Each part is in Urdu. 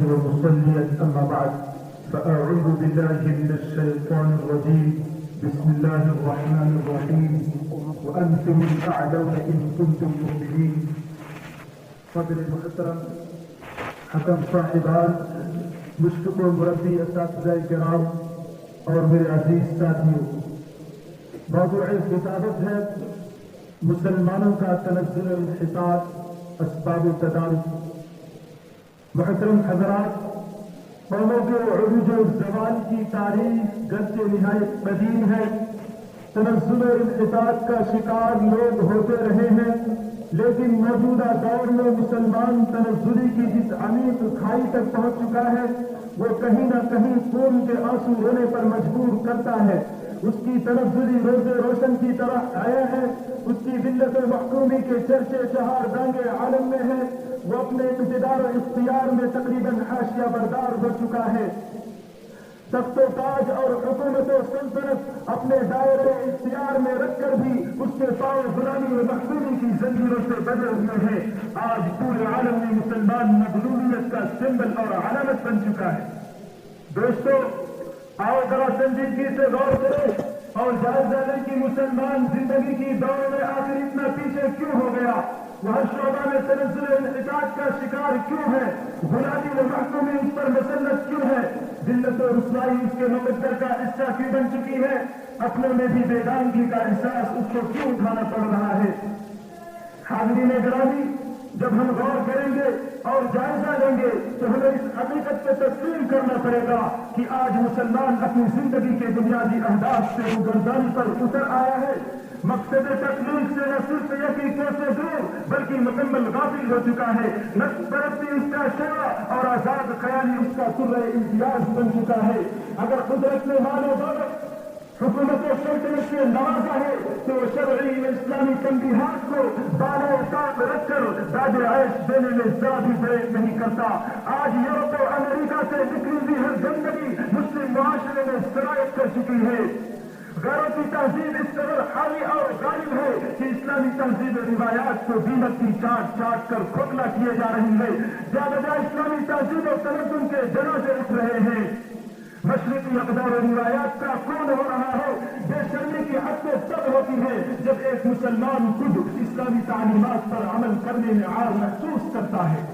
ومصليا أما بعد فأعوذ بالله من الشيطان الرجيم بسم الله الرحمن الرحيم وأنتم الأعلون إن كنتم مؤمنين. فضل محترم حکم صاحبان، مشفق و مربی اساتذہ کرام اور میرے عزیز ساتھیوں، موضوع خطابت ہے مسلمانوں کا تنزل الانحطاط، اسباب تدارک. محترم حضرات، قوموں کے عروج و زوال کی تاریخ گرچہ نہایت قدیم ہے، تنزل و انحطاط کا شکار لوگ ہوتے رہے ہیں، لیکن موجودہ دور میں مسلمان تنزلی کی جس عمیق کھائی تک پہنچ چکا ہے وہ کہیں نہ کہیں خون کے آنسو رونے پر مجبور کرتا ہے. اس کی تنزلی روز روشن کی طرح آیا ہے، اس کی ذلت و محکومی کے چرچے چہار دانگے عالم میں ہے. وہ اپنے اقتدار و اختیار میں تقریباً حاشیہ بردار ہو چکا ہے. تخت و تاج اور حکومت و سلطنت اپنے دائرے اختیار میں رکھ کر بھی اس کے پاؤں غلامی و محکومی کی زنجیروں سے بندھے ہوئے ہیں. آج پورے عالم میں مسلمان مظلومیت کا سمبل اور علامت بن چکا ہے. دوستو، آؤ ذرا سنجیدگی سے غور کریں اور جائزہ لیں کہ مسلمان زندگی کی دوڑ میں آخر اتنا پیچھے کیوں ہو گیا. وہ ہر شعبہ میں تنزل انحطاط کا شکار کیوں ہے؟ غلامی و محکومی اس پر مسلط کیوں ہے؟ ذلت و رسوائی اس کے مقدر کا حصہ کیوں بن چکی ہے؟ اپنوں میں بھی بیگانگی کا احساس اس کو کیوں اٹھانا پڑ رہا ہے؟ حاضرین گرامی، جب ہم غور کریں گے اور جائزہ لیں گے تو ہمیں اس حقیقت پہ تسلیم کرنا پڑے گا کہ آج مسلمان اپنی زندگی کے بنیادی اہداف سے روگردانی پر اتر آیا ہے. مقصد تکلیف سے نہ صرف یقینوں سے دور بلکہ مکمل غافل ہو چکا ہے. نفس پرستی اس کا شعبہ اور آزاد خیالی اس کا سرہ امتیاز بن چکا ہے. اگر قدرت میں مال و دولت، حکومت و سلطنت سے نوازا ہے تو شرعی و اسلامی تنبیہات کو بالوں طاق رکھ کر داد عیش دینے میں ذرا بھی بریک نہیں کرتا. آج یورپ و امریکہ سے نکلی ہوئی ہر گندگی مسلم معاشرے میں سرایت کر چکی ہے. غیروں کی تہذیب اس قدر حاوی اور غالب ہے کہ اسلامی تہذیب روایات کو دیمک کی چاٹ چاٹ کر کھوکھلا کیے جا رہی ہے. جا بجا اسلامی تہذیب و تمدن کے جنازے اٹھ رہے ہیں. مشرقی اقدار و روایات کا کون ہو رہا ہے. بے شرمی کی حد سے تب ہوتی ہے جب ایک مسلمان خود اسلامی تعلیمات پر عمل کرنے میں عار محسوس کرتا ہے.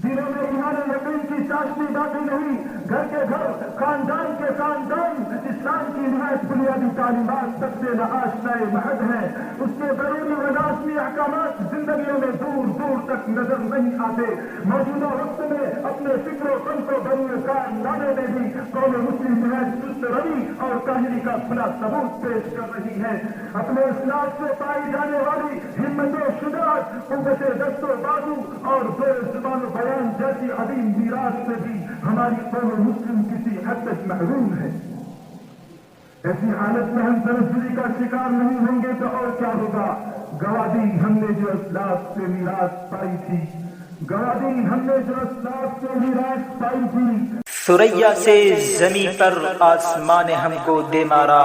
دلوں میں ایمان یقین کی چاشنی باقی نہیں. گھر کے گھر، خاندان کے خاندان اسلام کی نہایت بنیادی تعلیمات تک سے ناآشنائے محض ہیں. اس کے بیرونی و لازمی احکامات زندگیوں میں دور دور تک نظر نہیں آتے. موجودہ وقت میں اپنے فکر و فن کو بروئے کار لانے میں بھی قوم مسلم نہایت سست روی اور کاہلی کا کھلا ثبوت پیش کر رہی ہے. اپنے اسلاف سے پائی جانے والی ہمت و شجاعت، قوت دست و بازو اور زور زبان و بیان جیسی عظیم میراث سے بھی ہماری قوم مسلم کسی حد تک محروم ہے. ایسی حالت میں ہم تنزلی کا شکار نہیں ہوں گے تو اور کیا ہوگا؟ گوادی ہم نے جو اسلاف سے میراث پائی تھی، گوادی ہم نے جو اسلاف سے میراث پائی تھی. ثریا سے زمیں پر آسمان ہم کو دے مارا،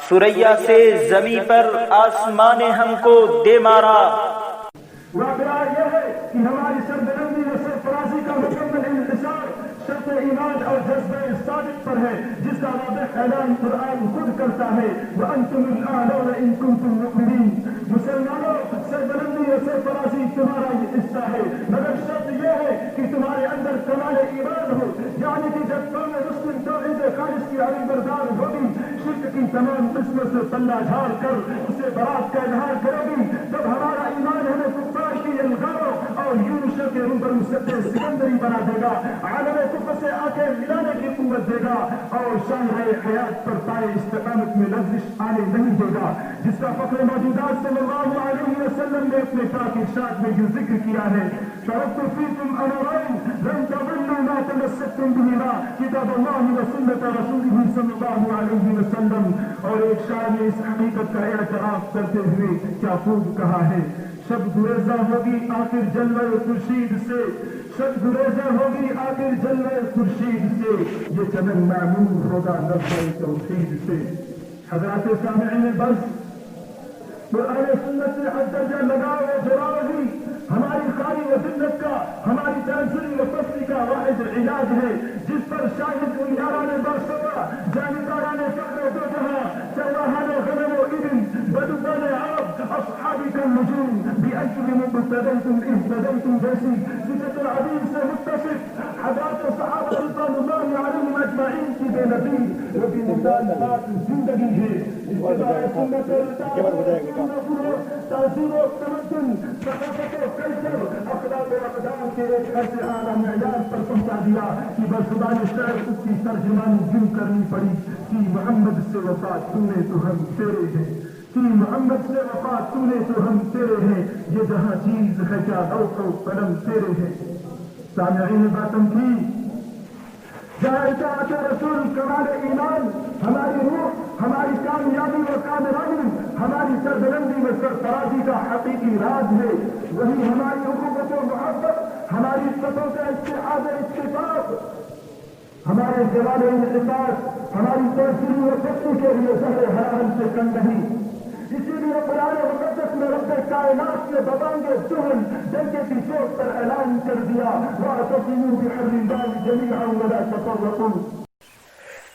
ثریا سے زمیں پر آسمان ہم کو دے مارا. واقعہ یہ ہے کہ ہماری سربلندی و سرفرازی کا مکمل انحصار شرط ایمان اور جذبہ صادق پر ہے، جس کا واضح اعلان قرآن خود کرتا ہے. وَأَنْتُمُ الْأَعْلَوْنَ إِن كُنتُم مُؤْمِنِينَ. مسلمانوں، سربلندی و سرفرازی تمہارا یہ حصہ ہے، مگر شرط یہ ہے کہ تمہارے اندر کمال ایمان ہو. یعنی کہ جب قوم مسلم توحید خالص کی علم بردار ہوگی، شرک کی تمام قسموں سے پلہ جھاڑ کر اسے برات کا اظہار کرے گی، تب ہمارا ایمان ہمیں کفار کی الغاروں اور یونشوں کے روبرو سطح سکندری بنا دے گا، عالم کفر سے آنکھیں ملانے کی قوت دے گا اور شاہراہ حیات پر پائے استقامت میں لغزش آنے نہیں دے گا، جس کا فخر موجودات صلی اللہ علیہ وسلم نے اپنے پاک ارشاد میں جو ذکر کیا ہے. ترکت فیکم امرین لن تضلوا ما تمسکتم بہما کتاب اللہ و سنت رسولہ صلی اللہ علیہ وسلم. اور ایک شاعر نے اس حقیقت کا اعتراف کرتے ہوئے کیا خوب کہا ہے: شب گریزہ ہوگی آخر جلوہ خورشید سے، شب گریزہ ہوگی آخر جلوہ خورشید سے، یہ چمن معمور ہوگا لفظ توحید سے. حضرات سامعین بس، قرآن سنت سے حد درجہ لگاؤ و جڑاؤ ہی ہماری خاری و ذلت کا، ہماری تنزلی و پستی کا واحد علاج ہے، جس پر شاہد ان یاران باشوا، جانکاران فقر و دو جہاں، سواہان غنم و ابن، بدوان عرب، اصحاب کا نجوم، بأجل مبتدیتم اهتدیتم جیسی صفت العظیم سے متصف حضرات صحابہ رضوان اللہ علیہم اجمعین کی بے نظیر و بمطالعات زندگی ہے۔ اتباع سنت تاثیر و تمدن، ثقافت و کلچر، اخلاق و اقدام کے ایک ایسے اعلیٰ معیار پر پہنچا دیا کہ بزبان شعر اس کی ترجمانی یوں کرنی پڑی کہ محمد سے وفات تو نے تو ہم تیرے ہیں، کہ محمد سے وفات تو نے تو ہم تیرے ہیں، یہ جہاں چیز ہے کیا لوح و قلم تیرے ہیں۔ سامعین باتم کی جہاں اطاعت رسول کمال ایمان، ہماری روح، ہماری کامیابی و کامرانی، ہماری سربلندی و سرفرازی کا حقیقی راز ہے، وہی ہماری اخوت و محبت، ہماری عزتوں کا اتحاد اتفاق، ہمارے جوال انحطاط، ہماری تحصیل و سختی کے لیے زہر حرام سے کم نہیں۔ اسی لیے قرآن مقدس میں رب کائنات نے ببانگ جہل جنگ کی چوٹ پر اعلان کر دیا وَاعْتَصِمُوا بِحَبْلِ اللَّهِ جَمِيعًا وَلَا تَفَرَّقُوا،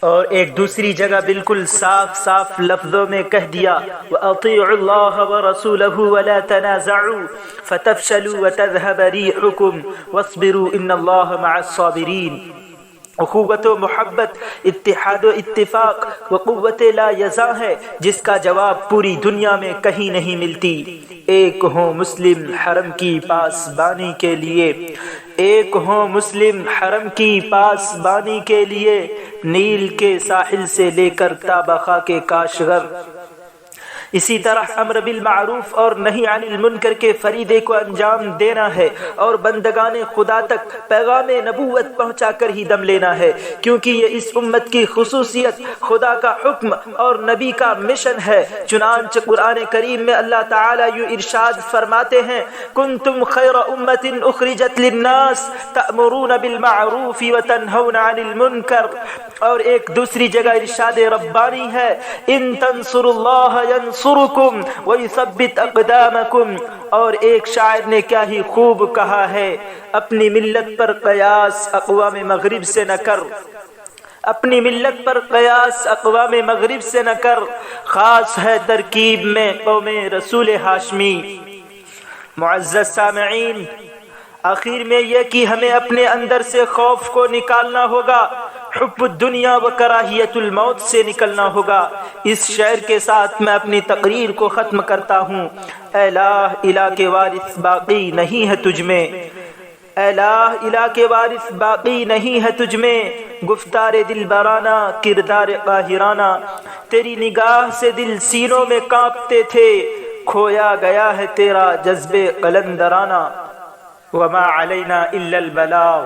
اور ایک دوسری جگہ بالکل صاف صاف لفظوں میں کہہ دیا وَأَطِيعُوا اللَّهَ وَرَسُولَهُ وَلَا تَنَازَعُوا فَتَفْشَلُوا وَتَذْهَبَ رِيحُكُمْ وَاصْبِرُوا إِنَّ اللَّهَ مَعَ الصَّابِرِينَ۔ اخوت و محبت، اتحاد و اتفاق و قوت لا یزاں ہے جس کا جواب پوری دنیا میں کہیں نہیں ملتی۔ ایک ہوں مسلم حرم کی پاسبانی کے لیے، ایک ہوں مسلم حرم کی پاسبانی کے لیے، نیل کے ساحل سے لے کر تابخا کے کاشغر۔ اسی طرح امر بالمعروف اور نہی عن المنکر کے فریضے کو انجام دینا ہے اور بندگان خدا تک پیغام نبوت پہنچا کر ہی دم لینا ہے، کیونکہ یہ اس امت کی خصوصیت، خدا کا حکم اور نبی کا مشن ہے۔ چنانچہ قرآن کریم میں اللہ تعالیٰ یوں ارشاد فرماتے ہیں کنتم خیر امت اخرجت للناس تأمرون بالمعروف وتنہون عن المنکر، اور ایک دوسری جگہ ارشاد ربانی ہے ان تنصروا اللہ ینصرکم ویثبت اقدامکم، اور ایک شاعر نے کیا ہی خوب کہا ہے اپنی ملت پر قیاس اقوام مغرب سے نہ کر، اپنی ملت پر قیاس اقوام مغرب سے نہ کر، خاص ہے ترکیب میں قوم رسول ہاشمی۔ معزز سامعین، آخر میں یہ کہ ہمیں اپنے اندر سے خوف کو نکالنا ہوگا، حب الدنیا و کراہیت الموت سے نکلنا ہوگا۔ اس شعر کے ساتھ میں اپنی تقریر کو ختم کرتا ہوں۔ اے الہ کے وارث باقی نہیں ہے تجھ میں، اے الہ کے وارث باقی نہیں ہے تجھ میں، گفتار دل برانہ کردار قاہرانہ، تیری نگاہ سے دل سینوں میں کانپتے تھے، کھویا گیا ہے تیرا جذبے قلندرانہ، وما علینا الا البلاغ۔